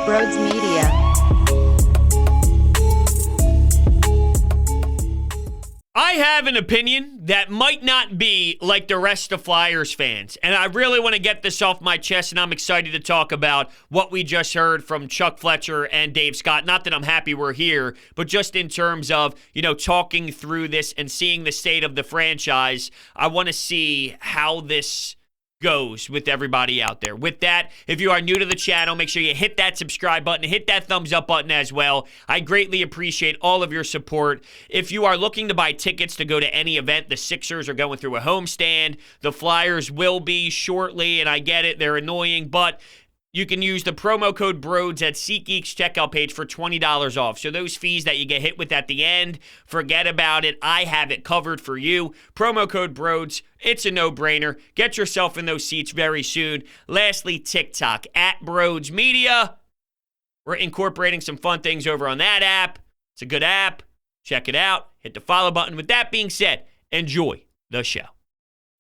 Broads Media. I have an opinion that might not be like the rest of Flyers fans, and I really want to get this off my chest, and I'm excited to talk about what we just heard from Chuck Fletcher and Dave Scott. Not that I'm happy we're here, but just in terms of, talking through this and seeing the state of the franchise, I want to see how this goes with everybody out there. With that, if you are new to the channel, make sure you hit that subscribe button, hit that thumbs up button as well. I greatly appreciate all of your support. If you are looking to buy tickets to go to any event, the Sixers are going through a homestand. The Flyers will be shortly, and I get it, they're annoying, but you can use the promo code BROADS at SeatGeek's checkout page for $20 off. So those fees that you get hit with at the end, forget about it. I have it covered for you. Promo code BROADS. It's a no-brainer. Get yourself in those seats very soon. Lastly, TikTok at Broads Media. We're incorporating some fun things over on that app. It's a good app. Check it out. Hit the follow button. With that being said, enjoy the show.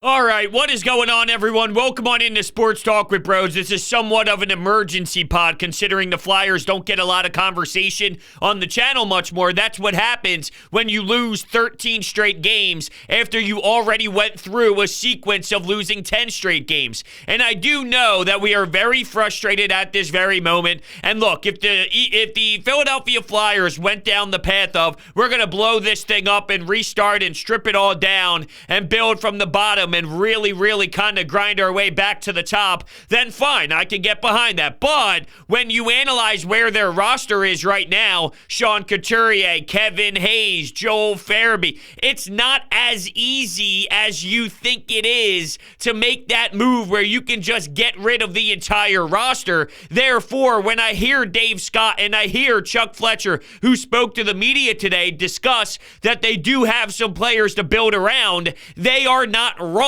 All right, what is going on, everyone? Welcome on into Sports Talk with Bros. This is somewhat of an emergency pod, considering the Flyers don't get a lot of conversation on the channel much more. That's what happens when you lose 13 straight games after you already went through a sequence of losing 10 straight games. And I do know that we are very frustrated at this very moment. And look, if the Philadelphia Flyers went down the path of, we're going to blow this thing up and restart and strip it all down and build from the bottom and really kind of grind our way back to the top, then fine, I can get behind that. But when you analyze where their roster is right now, Sean Couturier, Kevin Hayes, Joel Farabee, it's not as easy as you think it is to make that move where you can just get rid of the entire roster. Therefore, when I hear Dave Scott and I hear Chuck Fletcher, who spoke to the media today, discuss that they do have some players to build around, they are not wrong.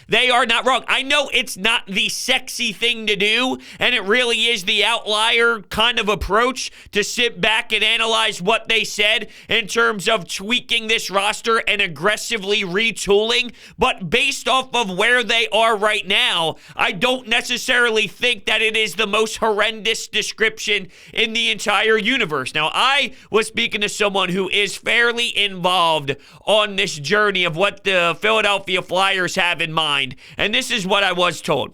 They are not wrong. I know it's not the sexy thing to do, and it really is the outlier kind of approach to sit back and analyze what they said in terms of tweaking this roster and aggressively retooling. But based off of where they are right now, I don't necessarily think that it is the most horrendous description in the entire universe. Now, I was speaking to someone who is fairly involved on this journey of what the Philadelphia Flyers have in mind, and this is what I was told.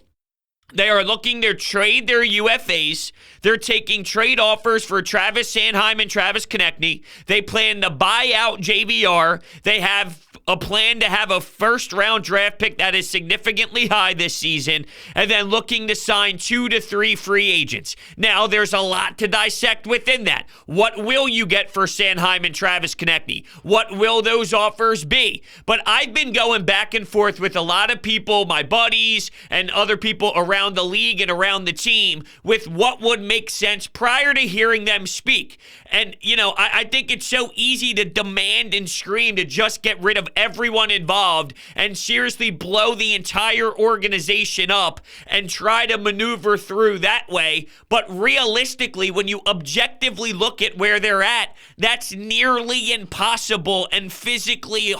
They are looking to trade their UFAs. They're taking trade offers for Travis Sanheim and Travis Konechny. They plan to buy out JVR. They have a plan to have a first-round draft pick that is significantly high this season, and then looking to sign 2 to 3 free agents. Now, there's a lot to dissect within that. What will you get for Sanheim and Travis Konechny? What will those offers be? But I've been going back and forth with a lot of people, my buddies, and other people around the league and around the team, with what would make sense prior to hearing them speak. And, I think it's so easy to demand and scream to just get rid of everyone involved and seriously blow the entire organization up and try to maneuver through that way. But realistically, when you objectively look at where they're at, that's nearly impossible and physically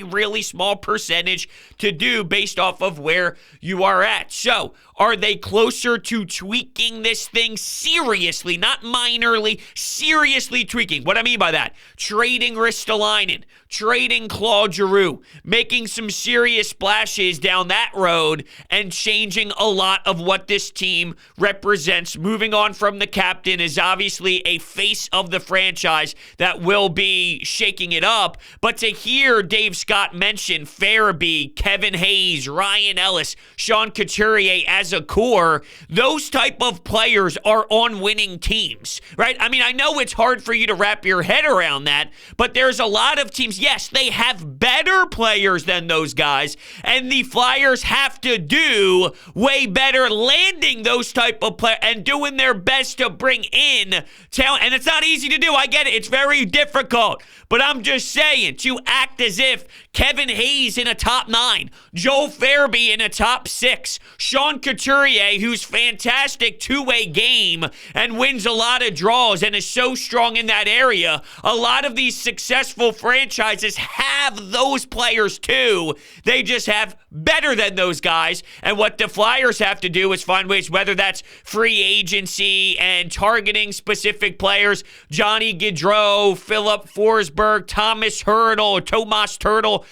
really small percentage to do based off of where you are at. So, are they closer to tweaking this thing seriously, not minorly, seriously tweaking? What I mean by that, trading Ristolainen, trading Claude Giroux, making some serious splashes down that road and changing a lot of what this team represents. Moving on from the captain is obviously a face of the franchise that will be shaking it up. But to hear Dave Scott mention Farabee, Kevin Hayes, Ryan Ellis, Sean Couturier as a core, those type of players are on winning teams, right? I mean, I know it's hard for you to wrap your head around that, but there's a lot of teams, yes, they have better players than those guys, and the Flyers have to do way better landing those type of players and doing their best to bring in talent. And it's not easy to do. I get it. It's very difficult. But I'm just saying, to act as if Kevin Hayes in a top 9. Joel Farabee in a top 6. Sean Couturier, who's fantastic two-way game and wins a lot of draws and is so strong in that area. A lot of these successful franchises have those players too. They just have better than those guys. And what the Flyers have to do is find ways, whether that's free agency and targeting specific players, Johnny Gaudreau, Philip Forsberg, Thomas Hurdle, Tomas Hurdle.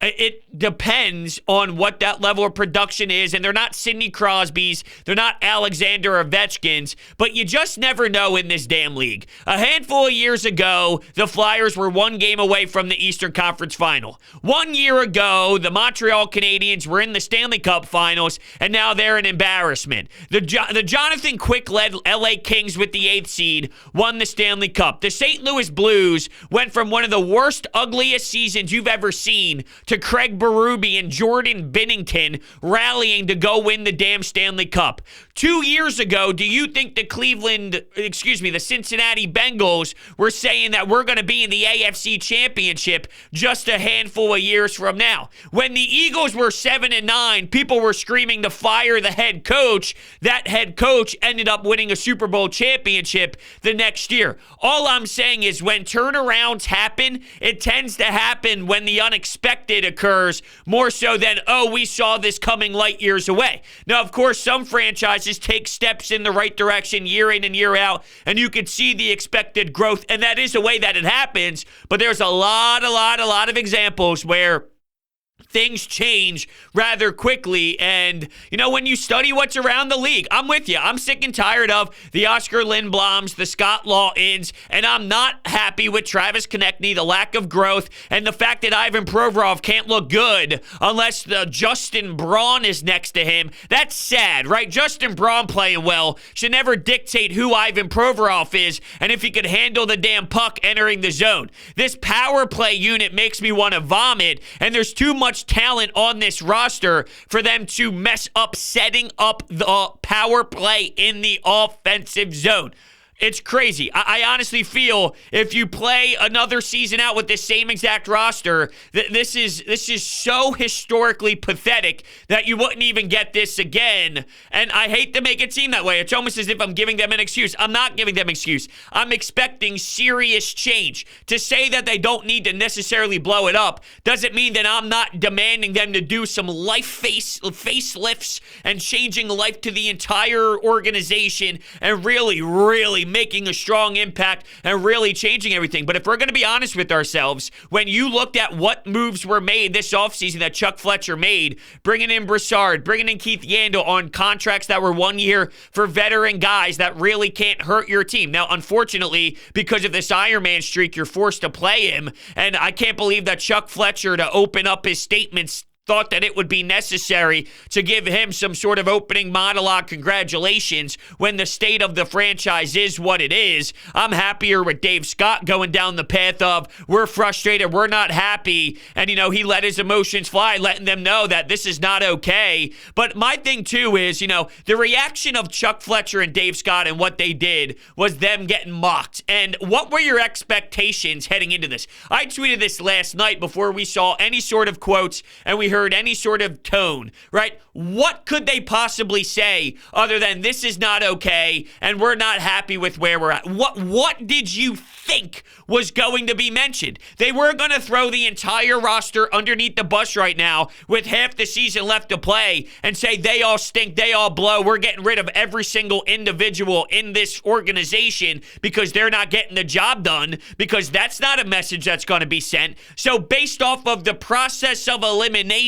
It depends on what that level of production is, and they're not Sidney Crosbys, they're not Alexander Ovechkins, but you just never know in this damn league. A handful of years ago, the Flyers were one game away from the Eastern Conference Final. 1 year ago, the Montreal Canadiens were in the Stanley Cup Finals, and now they're an embarrassment. The Jonathan Quick-led LA Kings with the 8th seed won the Stanley Cup. The St. Louis Blues went from one of the worst, ugliest seasons you've ever seen to Craig Berube and Jordan Binnington rallying to go win the damn Stanley Cup. 2 years ago, do you think the Cincinnati Bengals were saying that we're going to be in the AFC Championship just a handful of years from now? When the Eagles were 7-9, people were screaming to fire the head coach. That head coach ended up winning a Super Bowl championship the next year. All I'm saying is when turnarounds happen, it tends to happen when the unexpected occurs more so than, oh, we saw this coming light years away. Now, of course, some franchises take steps in the right direction year in and year out, and you can see the expected growth, and that is the way that it happens, but there's a lot of examples where things change rather quickly. And, when you study what's around the league, I'm with you. I'm sick and tired of the Oscar Lindbloms, the Scott Lawtons, and I'm not happy with Travis Konechny, the lack of growth, and the fact that Ivan Provorov can't look good unless Justin Braun is next to him. That's sad, right? Justin Braun playing well should never dictate who Ivan Provorov is and if he could handle the damn puck entering the zone. This power play unit makes me want to vomit, and there's too much talent on this roster for them to mess up setting up the power play in the offensive zone. It's crazy. I honestly feel if you play another season out with this same exact roster, this is so historically pathetic that you wouldn't even get this again. And I hate to make it seem that way. It's almost as if I'm giving them an excuse. I'm not giving them an excuse. I'm expecting serious change. To say that they don't need to necessarily blow it up doesn't mean that I'm not demanding them to do some facelifts and changing life to the entire organization and really making a strong impact and really changing everything. But if we're going to be honest with ourselves, when you looked at what moves were made this offseason that Chuck Fletcher made, bringing in Brassard, bringing in Keith Yandel on contracts that were 1 year for veteran guys that really can't hurt your team. Now, unfortunately, because of this Iron Man streak, you're forced to play him. And I can't believe that Chuck Fletcher, to open up his statements, thought that it would be necessary to give him some sort of opening monologue congratulations when the state of the franchise is what it is. I'm happier with Dave Scott going down the path of we're frustrated, we're not happy, and he let his emotions fly, letting them know that this is not okay. But my thing too is, the reaction of Chuck Fletcher and Dave Scott and what they did was them getting mocked. And what were your expectations heading into this? I tweeted this last night before we saw any sort of quotes and we heard any sort of tone, right? What could they possibly say other than this is not okay and we're not happy with where we're at? What did you think was going to be mentioned? They were going to throw the entire roster underneath the bus right now with half the season left to play and say they all stink, they all blow, we're getting rid of every single individual in this organization because they're not getting the job done, because that's not a message that's going to be sent. So based off of the process of elimination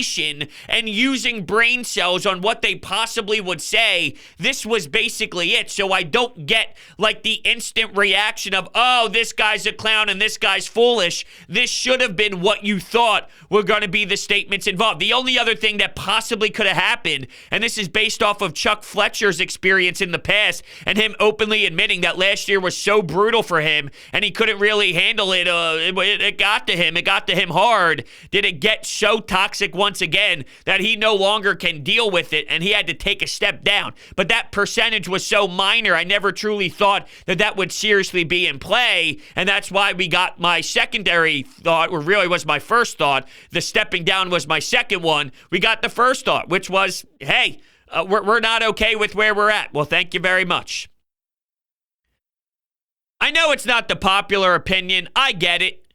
and using brain cells on what they possibly would say, this was basically it. So I don't get the instant reaction of, oh, this guy's a clown and this guy's foolish. This should have been what you thought were going to be the statements involved. The only other thing that possibly could have happened, and this is based off of Chuck Fletcher's experience in the past and him openly admitting that last year was so brutal for him and he couldn't really handle it. It got to him. It got to him hard. Did it get so toxic one once again that he no longer can deal with it and he had to take a step down. But that percentage was so minor, I never truly thought that that would seriously be in play. And that's why we got my secondary thought, or really was my first thought. The stepping down was my second one. We got the first thought, which was, hey, we're not okay with where we're at. Well, thank you very much. I know it's not the popular opinion. I get it.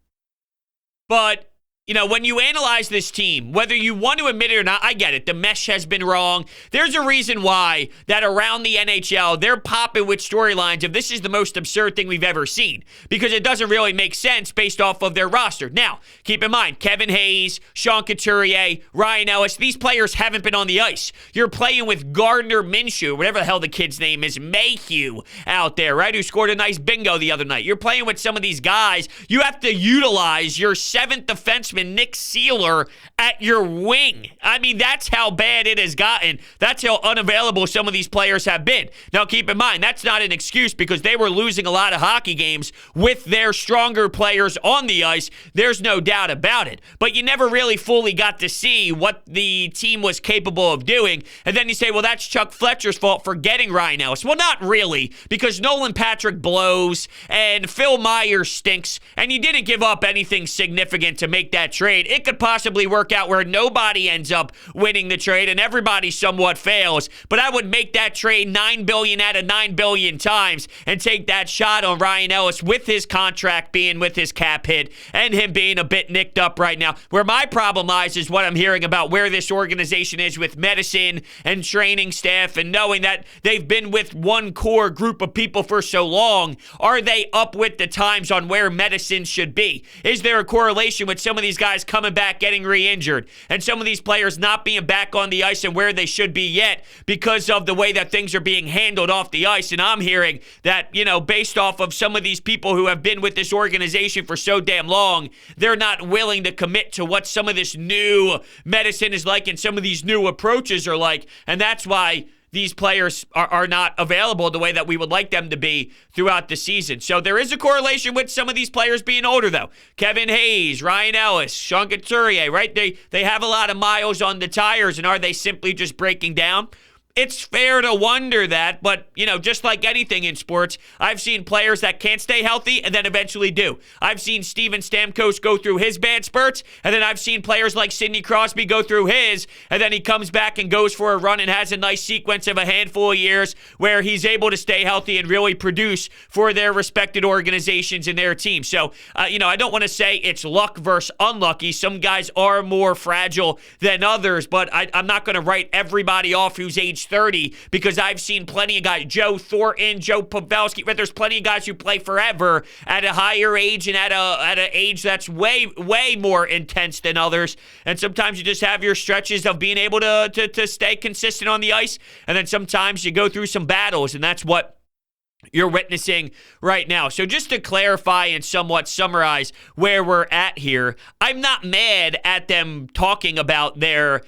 But, you know, when you analyze this team, whether you want to admit it or not, I get it. The mesh has been wrong. There's a reason why that around the NHL, they're popping with storylines of this is the most absurd thing we've ever seen, because it doesn't really make sense based off of their roster. Now, keep in mind, Kevin Hayes, Sean Couturier, Ryan Ellis, these players haven't been on the ice. You're playing with Gardner Minshew, whatever the hell the kid's name is, Mayhew out there, right, who scored a nice bingo the other night. You're playing with some of these guys. You have to utilize your seventh defenseman, Nick Seeler, at your wing. I mean, that's how bad it has gotten. That's how unavailable some of these players have been. Now, keep in mind, that's not an excuse, because they were losing a lot of hockey games with their stronger players on the ice. There's no doubt about it. But you never really fully got to see what the team was capable of doing. And then you say, well, that's Chuck Fletcher's fault for getting Ryan Ellis. Well, not really, because Nolan Patrick blows and Phil Myers stinks, and you didn't give up anything significant to make that trade. It could possibly work out where nobody ends up winning the trade and everybody somewhat fails, but I would make that trade $9 billion out of $9 billion times and take that shot on Ryan Ellis with his contract being with his cap hit and him being a bit nicked up right now. Where my problem lies is what I'm hearing about where this organization is with medicine and training staff, and knowing that they've been with one core group of people for so long. Are they up with the times on where medicine should be? Is there a correlation with some of these guys coming back, getting re-injured, and some of these players not being back on the ice and where they should be yet because of the way that things are being handled off the ice? And I'm hearing that, you know, based off of some of these people who have been with this organization for so damn long, they're not willing to commit to what some of this new medicine is like and some of these new approaches are like. And that's why these players are not available the way that we would like them to be throughout the season. So there is a correlation with some of these players being older, though. Kevin Hayes, Ryan Ellis, Sean Couturier, right? They have a lot of miles on the tires, and are they simply just breaking down? It's fair to wonder that, but, you know, just like anything in sports, I've seen players that can't stay healthy and then eventually do. I've seen Steven Stamkos go through his bad spurts, and then I've seen players like Sidney Crosby go through his, and then he comes back and goes for a run and has a nice sequence of a handful of years where he's able to stay healthy and really produce for their respected organizations and their team. So, you know, I don't want to say it's luck versus unlucky. Some guys are more fragile than others, but I'm not going to write everybody off who's age 30, because I've seen plenty of guys, Joe Thornton, Joe Pavelski, but there's plenty of guys who play forever at a higher age and at an age that's way more intense than others. And sometimes you just have your stretches of being able to stay consistent on the ice, and then sometimes you go through some battles, and that's what you're witnessing right now. So just to clarify and somewhat summarize where we're at here, I'm not mad at them talking about their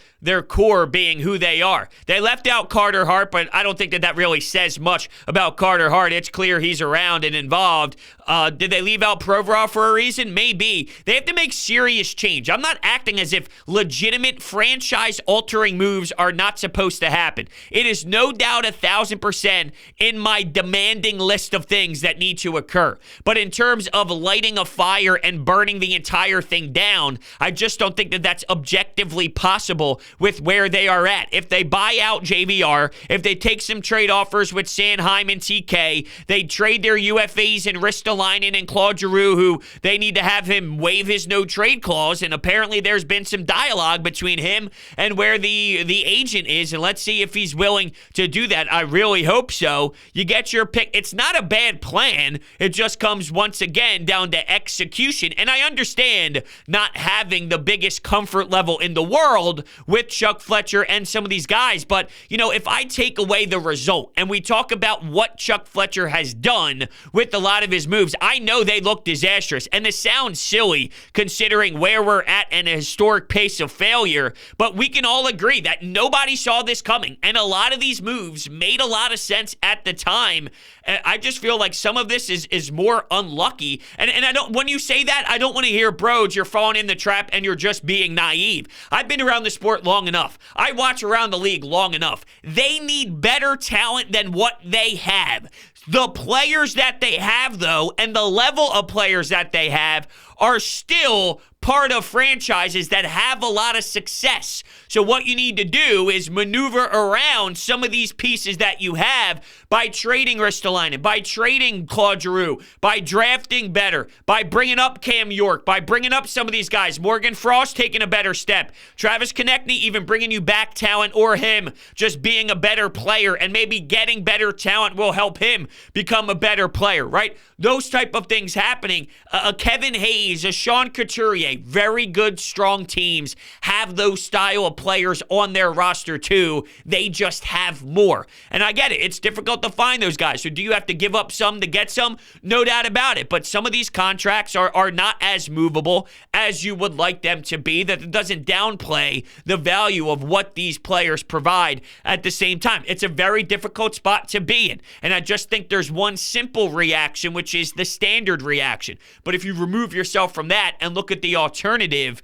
core being who they are. They left out Carter Hart, but I don't think that really says much about Carter Hart. It's clear he's around and involved. Did they leave out Provorov for a reason? Maybe. They have to make serious change. I'm not acting as if legitimate franchise-altering moves are not supposed to happen. It is no doubt 1,000% in my demanding list of things that need to occur. But in terms of lighting a fire and burning the entire thing down, I just don't think that that's objectively possible with where they are at. If they buy out JVR, if they take some trade offers with Sanheim and TK, they trade their UFAs and Ristolainen and Claude Giroux, who they need to have him waive his no-trade clause, and apparently there's been some dialogue between him and where the agent is, and let's see if he's willing to do that. I really hope so. You get your pick. It's not a bad plan. It just comes once again down to execution, and I understand not having the biggest comfort level in the world with Chuck Fletcher and some of these guys, but, you know, if I take away the result and we talk about what Chuck Fletcher has done with a lot of his moves, moves, I know they look disastrous. And this sounds silly considering where we're at and a historic pace of failure, but we can all agree that nobody saw this coming. And a lot of these moves made a lot of sense at the time. I just feel like some of this is more unlucky. And I don't, when you say that, I don't want to hear, bros, you're falling in the trap and you're just being naive. I've been around the sport long enough. I watch around the league long enough. They need better talent than what they have. The players that they have, though, and the level of players that they have are still part of franchises that have a lot of success. So what you need to do is maneuver around some of these pieces that you have by trading Ristolainen, by trading Claude Giroux, by drafting better, by bringing up Cam York, by bringing up some of these guys. Morgan Frost taking a better step. Travis Konechny even bringing you back talent, or him just being a better player, and maybe getting better talent will help him become a better player, right? Those type of things happening. A Kevin Hayes, a Sean Couturier, very good, strong teams have those style of players on their roster too. They just have more. And I get it. It's difficult to find those guys. So do you have to give up some to get some? No doubt about it. But some of these contracts are not as movable as you would like them to be. That doesn't downplay the value of what these players provide at the same time. It's a very difficult spot to be in. And I just think there's one simple reaction, which is the standard reaction. But if you remove yourself from that and look at the alternative,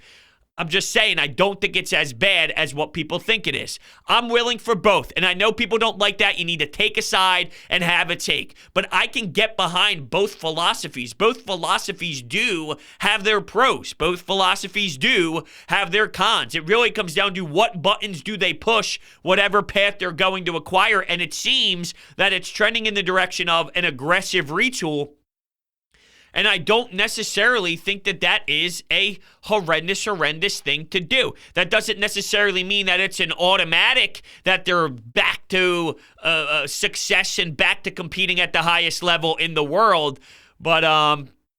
I'm just saying, I don't think it's as bad as what people think it is. I'm willing for both, and I know people don't like that. You need to take a side and have a take. But I can get behind both philosophies. Both philosophies do have their pros. Both philosophies do have their cons. It really comes down to what buttons do they push, whatever path they're going to acquire, and it seems that it's trending in the direction of an aggressive retool. And I don't necessarily think that that is a horrendous thing to do. That doesn't necessarily mean that it's an automatic that they're back to success and back to competing at the highest level in the world. But,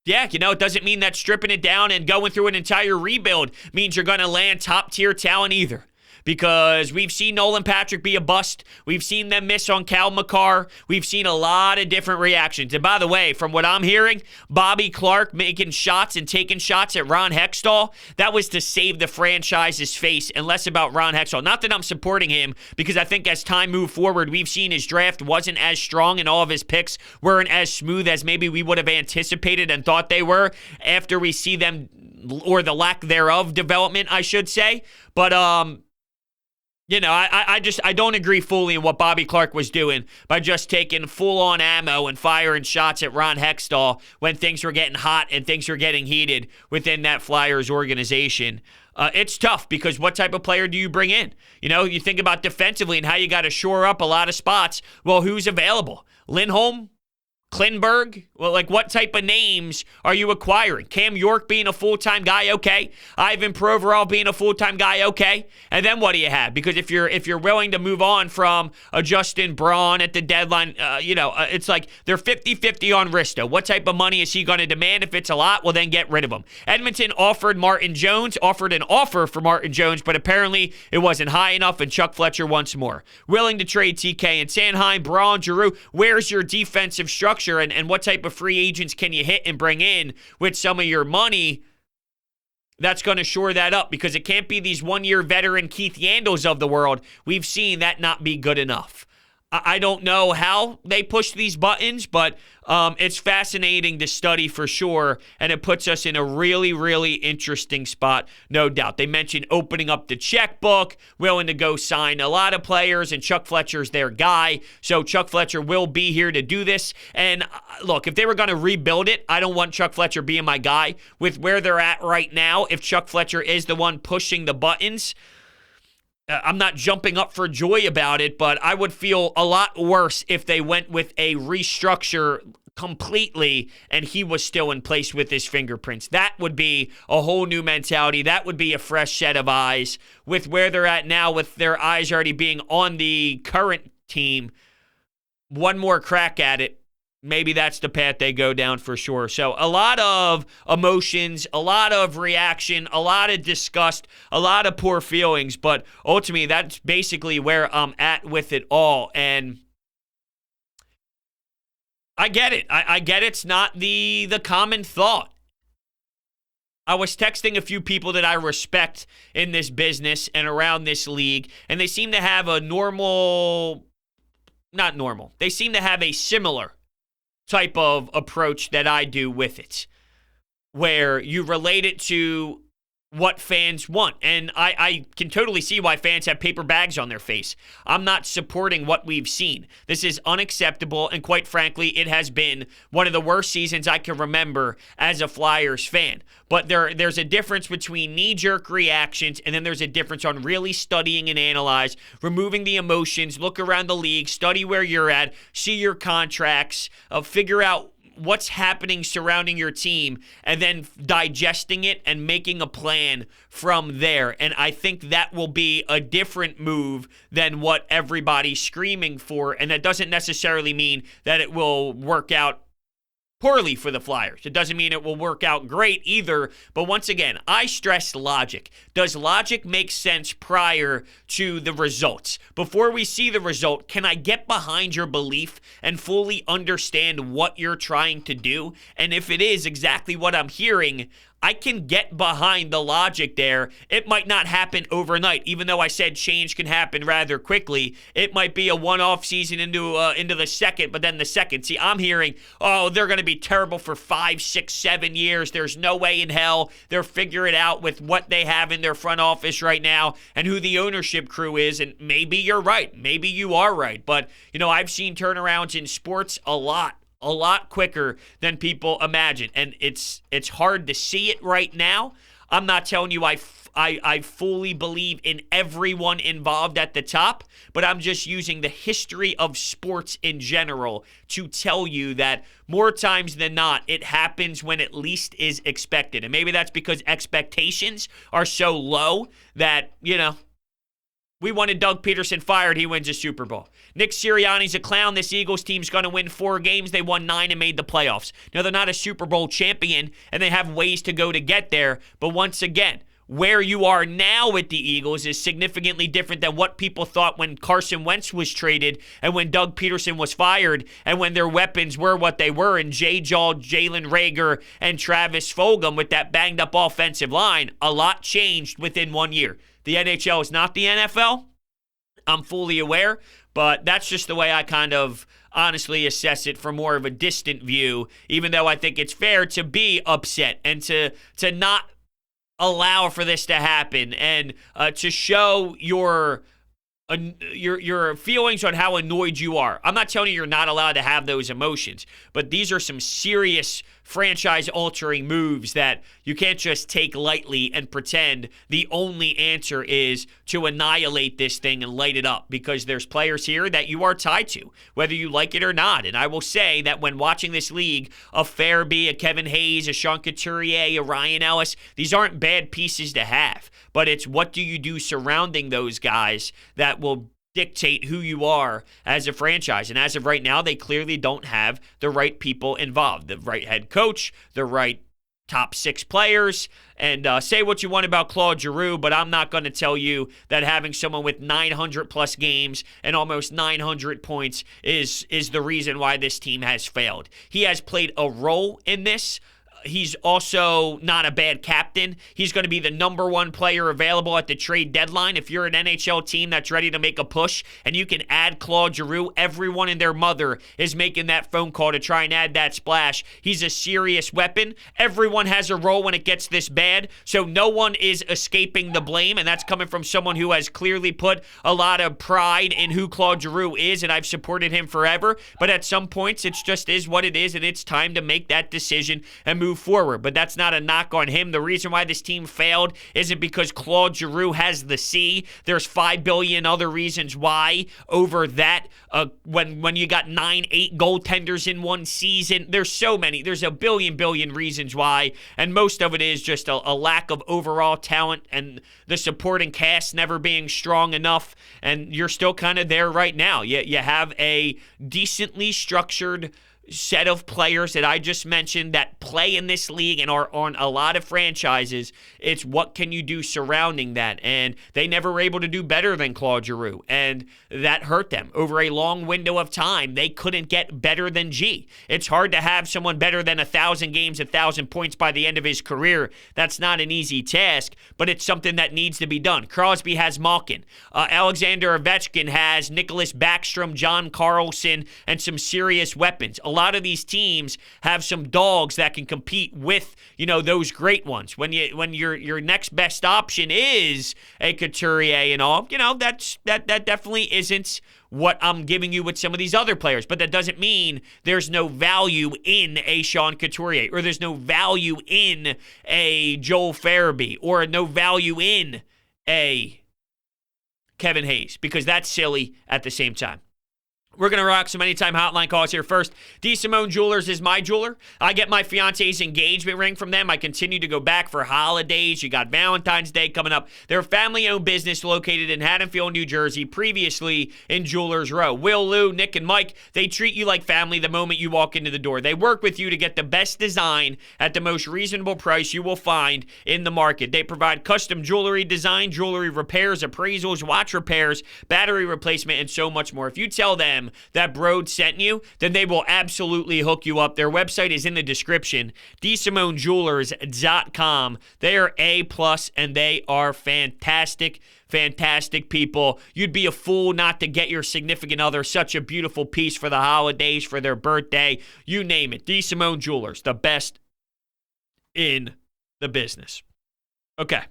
yeah, it doesn't mean that stripping it down and going through an entire rebuild means you're going to land top-tier talent either. Because we've seen Nolan Patrick be a bust. We've seen them miss on Cal McCarr. We've seen a lot of different reactions. And by the way, from what I'm hearing, Bobby Clark making shots and taking shots at Ron Hextall, that was to save the franchise's face and less about Ron Hextall. Not that I'm supporting him, because I think as time moved forward, we've seen his draft wasn't as strong and all of his picks weren't as smooth as maybe we would have anticipated and thought they were after we see them, or the lack thereof development, I should say. But, I don't agree fully in what Bobby Clark was doing by just taking full-on ammo and firing shots at Ron Hextall when things were getting hot and things were getting heated within that Flyers organization. It's tough because what type of player do you bring in? You think about defensively and how you got to shore up a lot of spots. Well, who's available? Lindholm? Klingberg? Well, what type of names are you acquiring? Cam York being a full-time guy, okay. Ivan Provorov being a full-time guy, okay. And then what do you have? Because if you're willing to move on from a Justin Braun at the deadline, it's like they're 50-50 on Risto. What type of money is he going to demand? If it's a lot, well, then get rid of him. Edmonton offered an offer for Martin Jones, but apparently it wasn't high enough, and Chuck Fletcher wants more. Willing to trade TK and Sanheim, Braun, Giroux. Where's your defensive structure? And what type of free agents can you hit and bring in with some of your money that's going to shore that up? Because it can't be these one-year veteran Keith Yandles of the world. We've seen that not be good enough. I don't know how they push these buttons, but it's fascinating to study for sure, and it puts us in a really interesting spot, no doubt. They mentioned opening up the checkbook, willing to go sign a lot of players, and Chuck Fletcher's their guy, so Chuck Fletcher will be here to do this. And look, if they were going to rebuild it, I don't want Chuck Fletcher being my guy. With where they're at right now, if Chuck Fletcher is the one pushing the buttons, I'm not jumping up for joy about it, but I would feel a lot worse if they went with a restructure completely and he was still in place with his fingerprints. That would be a whole new mentality. That would be a fresh set of eyes. With where they're at now, with their eyes already being on the current team, one more crack at it, maybe that's the path they go down for sure. So a lot of emotions, a lot of reaction, a lot of disgust, a lot of poor feelings. But ultimately, that's basically where I'm at with it all. And I get it. I get it's not the common thought. I was texting a few people that I respect in this business and around this league, and they seem to have a not normal. They seem to have a similar type of approach that I do with it, where you relate it to what fans want. And I can totally see why fans have paper bags on their face. I'm not supporting what we've seen. This is unacceptable, and quite frankly, it has been one of the worst seasons I can remember as a Flyers fan. But there's a difference between knee-jerk reactions, and then there's a difference on really studying and analyze, removing the emotions, look around the league, study where you're at, see your contracts, figure out what's happening surrounding your team, and then digesting it and making a plan from there. And I think that will be a different move than what everybody's screaming for. And that doesn't necessarily mean that it will work out poorly for the Flyers. It doesn't mean it will work out great either. But once again, I stress logic. Does logic make sense prior to the results? Before we see the result, can I get behind your belief and fully understand what you're trying to do? And if it is exactly what I'm hearing, I can get behind the logic there. It might not happen overnight, even though I said change can happen rather quickly. It might be a one-off season into the second, but then the second. See, I'm hearing, oh, they're going to be terrible for 5, 6, 7 years. There's no way in hell they'll figure it out with what they have in their front office right now and who the ownership crew is. And maybe you're right. Maybe you are right. But, I've seen turnarounds in sports a lot quicker than people imagine. And it's hard to see it right now. I'm not telling you I fully believe in everyone involved at the top, but I'm just using the history of sports in general to tell you that more times than not, it happens when it least is expected. And maybe that's because expectations are so low that, we wanted Doug Peterson fired. He wins a Super Bowl. Nick Sirianni's a clown. This Eagles team's going to win 4 games. They won 9 and made the playoffs. Now, they're not a Super Bowl champion, and they have ways to go to get there. But once again, where you are now with the Eagles is significantly different than what people thought when Carson Wentz was traded and when Doug Peterson was fired and when their weapons were what they were in J-Jaw, Jalen Reagor, and Travis Fulgham with that banged-up offensive line. A lot changed within 1 year. The NHL is not the NFL. I'm fully aware, but that's just the way I kind of honestly assess it from more of a distant view, even though I think it's fair to be upset and to not allow for this to happen and to show your feelings on how annoyed you are. I'm not telling you you're not allowed to have those emotions, but these are some serious franchise-altering moves that you can't just take lightly and pretend the only answer is to annihilate this thing and light it up, because there's players here that you are tied to, whether you like it or not. And I will say that when watching this league, a Farabee, a Kevin Hayes, a Sean Couturier, a Ryan Ellis, these aren't bad pieces to have, but it's what do you do surrounding those guys that will dictate who you are as a franchise. And as of right now, they clearly don't have the right people involved, the right head coach, the right top 6 players. And say what you want about Claude Giroux, but I'm not going to tell you that having someone with 900 plus games and almost 900 points is the reason why this team has failed. He has played a role in this. He's also not a bad captain. He's going to be the number 1 player available at the trade deadline. If you're an NHL team that's ready to make a push and you can add Claude Giroux, everyone and their mother is making that phone call to try and add that splash. He's a serious weapon. Everyone has a role when it gets this bad, so no one is escaping the blame, and that's coming from someone who has clearly put a lot of pride in who Claude Giroux is, and I've supported him forever. But at some points, it just is what it is, and it's time to make that decision and move forward. But that's not a knock on him. The reason why this team failed isn't because Claude Giroux has the C. There's 5 billion other reasons why over that. When you got 9-8 goaltenders in one season, there's so many. There's a billion reasons why, and most of it is just a lack of overall talent and the supporting cast never being strong enough, and you're still kind of there right now. You have a decently structured set of players that I just mentioned that play in this league and are on a lot of franchises. It's what can you do surrounding that? And they never were able to do better than Claude Giroux, and that hurt them. Over a long window of time, they couldn't get better than G. It's hard to have someone better than 1,000 games, 1,000 points by the end of his career. That's not an easy task, but it's something that needs to be done. Crosby has Malkin. Alexander Ovechkin has Nicholas Backstrom, John Carlson, and some serious weapons. A lot of these teams have some dogs that can compete with, those great ones. When your next best option is a Couturier and all, that definitely isn't what I'm giving you with some of these other players. But that doesn't mean there's no value in a Sean Couturier, or there's no value in a Joel Farabee, or no value in a Kevin Hayes, because that's silly at the same time. We're going to rock some anytime hotline calls here first. DeSimone Jewelers is my jeweler. I get my fiance's engagement ring from them. I continue to go back for holidays. You got Valentine's Day coming up. They're a family-owned business located in Haddonfield, New Jersey, previously in Jewelers Row. Will, Lou, Nick, and Mike, they treat you like family the moment you walk into the door. They work with you to get the best design at the most reasonable price you will find in the market. They provide custom jewelry design, jewelry repairs, appraisals, watch repairs, battery replacement, and so much more. If you tell them that Brode sent you, then they will absolutely hook you up. Their website is in the description, DeSimoneJewelers.com. They are A+, and they are fantastic, fantastic people. You'd be a fool not to get your significant other such a beautiful piece for the holidays, for their birthday, you name it. DeSimone Jewelers, the best in the business. Okay.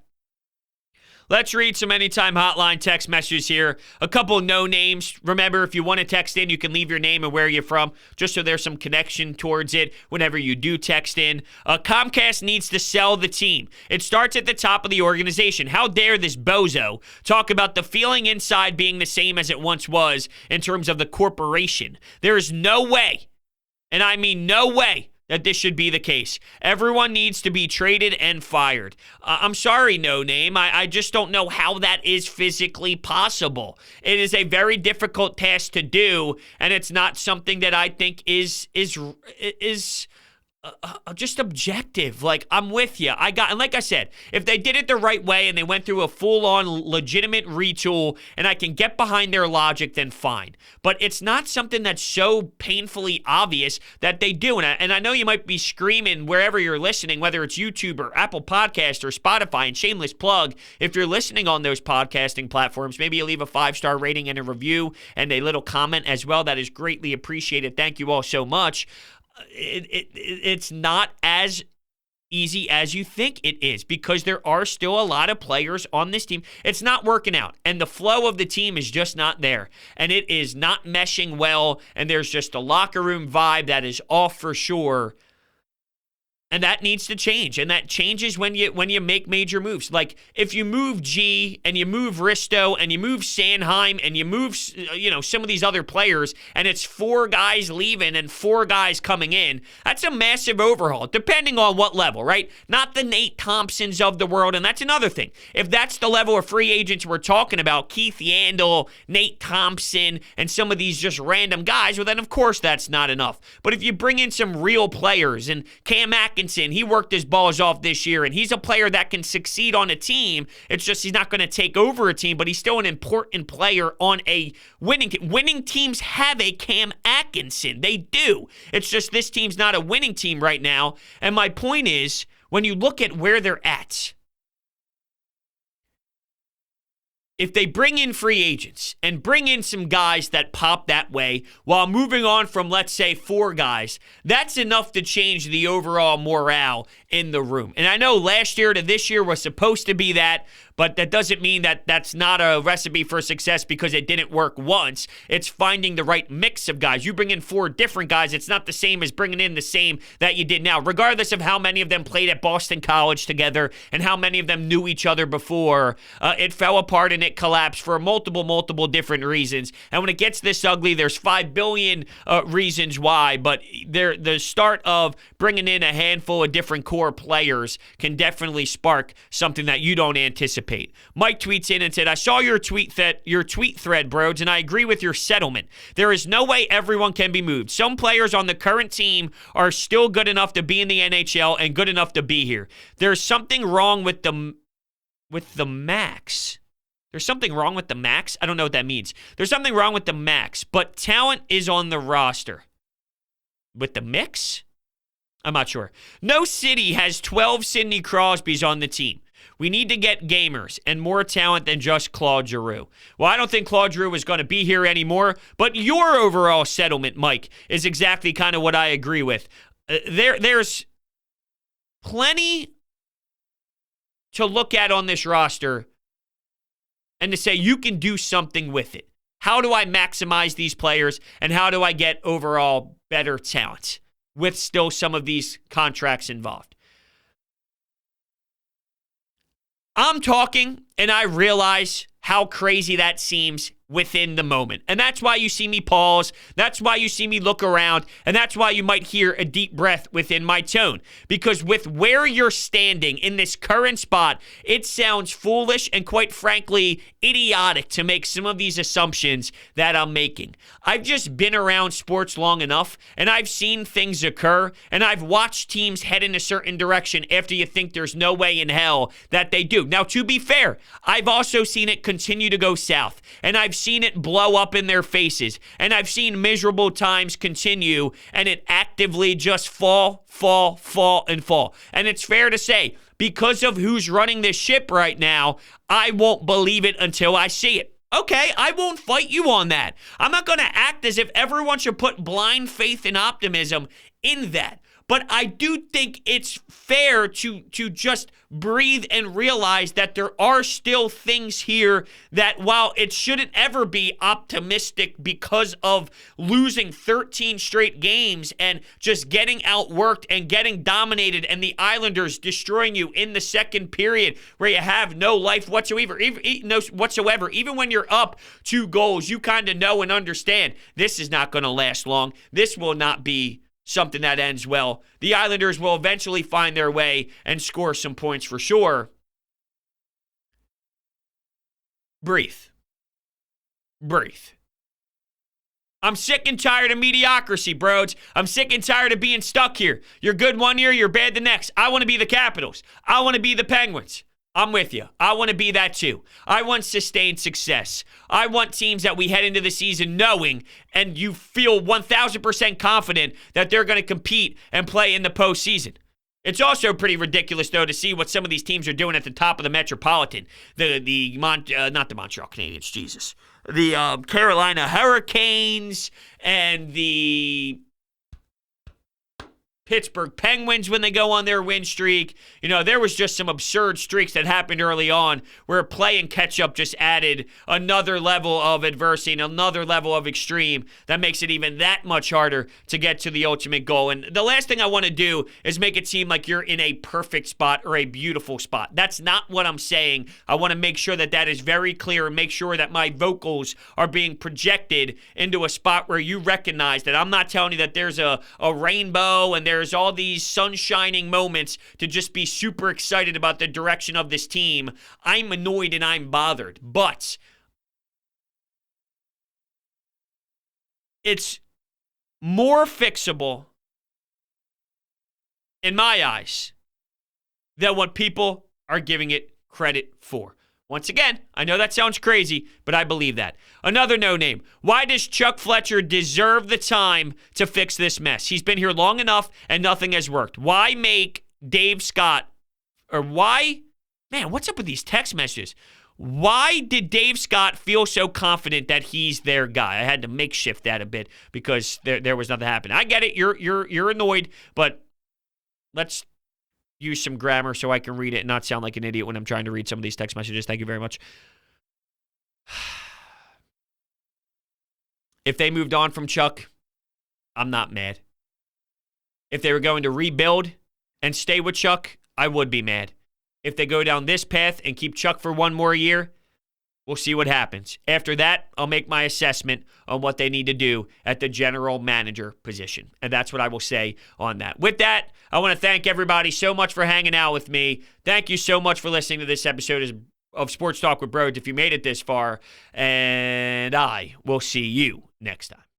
Let's read some anytime hotline text messages here. A couple no names. Remember, if you want to text in, you can leave your name and where you're from, just so there's some connection towards it whenever you do text in. Comcast needs to sell the team. It starts at the top of the organization. How dare this bozo talk about the feeling inside being the same as it once was in terms of the corporation? There is no way, and I mean no way, that this should be the case. Everyone needs to be traded and fired. I'm sorry, No Name. I just don't know how that is physically possible. It is a very difficult task to do, and it's not something that I think is just objective. Like, I'm with you. And like I said, if they did it the right way and they went through a full-on legitimate retool and I can get behind their logic, then fine. But it's not something that's so painfully obvious that they do. And I know you might be screaming wherever you're listening, whether it's YouTube or Apple Podcast or Spotify, and shameless plug, if you're listening on those podcasting platforms, maybe you leave a 5-star rating and a review and a little comment as well. That is greatly appreciated. Thank you all so much. It's not as easy as you think it is, because there are still a lot of players on this team. It's not working out, and the flow of the team is just not there, and it is not meshing well, and there's just a locker room vibe that is off for sure. And that needs to change. And that changes when you make major moves. Like, if you move G and you move Risto and you move Sanheim and you move, some of these other players, and it's 4 guys leaving and 4 guys coming in, that's a massive overhaul, depending on what level, right? Not the Nate Thompsons of the world. And that's another thing. If that's the level of free agents we're talking about, Keith Yandel, Nate Thompson, and some of these just random guys, well, then of course that's not enough. But if you bring in some real players, and Cam Atkinson, he worked his balls off this year, and he's a player that can succeed on a team. It's just he's not going to take over a team, but he's still an important player on a winning team. Winning teams have a Cam Atkinson. They do. It's just this team's not a winning team right now. And my point is, when you look at where they're at, if they bring in free agents and bring in some guys that pop that way while moving on from, let's say, 4 guys, that's enough to change the overall morale in the room. And I know last year to this year was supposed to be that, but that doesn't mean that that's not a recipe for success because it didn't work once. It's finding the right mix of guys. You bring in 4 different guys, it's not the same as bringing in the same that you did now, regardless of how many of them played at Boston College together and how many of them knew each other before. It fell apart and it collapsed for multiple different reasons. And when it gets this ugly, there's 5 billion reasons why, but the start of bringing in a handful of different core more players can definitely spark something that you don't anticipate. Mike tweets in and said, I saw your tweet thread, Broads, and I agree with your settlement. There is no way everyone can be moved. Some players on the current team are still good enough to be in the NHL and good enough to be here. There's something wrong with the max. There's something wrong with the max? I don't know what that means. There's something wrong with the max, but talent is on the roster. With the mix? I'm not sure. No city has 12 Sidney Crosbys on the team. We need to get gamers and more talent than just Claude Giroux. Well, I don't think Claude Giroux is going to be here anymore, but your overall settlement, Mike, is exactly kind of what I agree with. There's plenty to look at on this roster and to say you can do something with it. How do I maximize these players, and how do I get overall better talent with still some of these contracts involved? I'm talking, and I realize how crazy that seems within the moment. And that's why you see me pause. That's why you see me look around. And that's why you might hear a deep breath within my tone. Because with where you're standing in this current spot, it sounds foolish and quite frankly idiotic to make some of these assumptions that I'm making. I've just been around sports long enough, and I've seen things occur, and I've watched teams head in a certain direction after you think there's no way in hell that they do. Now, to be fair, I've also seen it continue to go south, and I've seen it blow up in their faces, and I've seen miserable times continue, and it actively just fall. And it's fair to say, because of who's running this ship right now, I won't believe it until I see it. Okay, I won't fight you on that. I'm not going to act as if everyone should put blind faith and optimism in that. But I do think it's fair to just breathe and realize that there are still things here that, while it shouldn't ever be optimistic because of losing 13 straight games and just getting outworked and getting dominated and the Islanders destroying you in the second period where you have no life whatsoever, even when you're up 2 goals, you kind of know and understand this is not going to last long. This will not be something that ends well. The Islanders will eventually find their way and score some points for sure. Breathe. I'm sick and tired of mediocrity, Broads. I'm sick and tired of being stuck here. You're good one year, you're bad the next. I want to be the Capitals. I want to be the Penguins. I'm with you. I want to be that too. I want sustained success. I want teams that we head into the season knowing and you feel 1,000% confident that they're going to compete and play in the postseason. It's also pretty ridiculous, though, to see what some of these teams are doing at the top of the Metropolitan. Not the Montreal Canadiens, Jesus. The Carolina Hurricanes and the Pittsburgh Penguins when they go on their win streak. You know, there was just some absurd streaks that happened early on where play and catch-up just added another level of adversity and another level of extreme that makes it even that much harder to get to the ultimate goal. And the last thing I want to do is make it seem like you're in a perfect spot or a beautiful spot. That's not what I'm saying. I want to make sure that that is very clear and make sure that my vocals are being projected into a spot where you recognize that I'm not telling you that there's a rainbow and there's all these sunshining moments to just be super excited about the direction of this team. I'm annoyed and I'm bothered, but it's more fixable in my eyes than what people are giving it credit for. Once again, I know that sounds crazy, but I believe that. Another no-name. Why does Chuck Fletcher deserve the time to fix this mess? He's been here long enough and nothing has worked. Why make Dave Scott, or why, man, what's up with these text messages? Why did Dave Scott feel so confident that he's their guy? I had to makeshift that a bit because there was nothing happening. I get it. You're annoyed, but let's use some grammar so I can read it and not sound like an idiot when I'm trying to read some of these text messages. Thank you very much. If they moved on from Chuck, I'm not mad. If they were going to rebuild and stay with Chuck, I would be mad. If they go down this path and keep Chuck for one more year, We'll see what happens. After that, I'll make my assessment on what they need to do at the general manager position. And that's what I will say on that. With that, I want to thank everybody so much for hanging out with me. Thank you so much for listening to this episode of Sports Talk with Broads if you made it this far. And I will see you next time.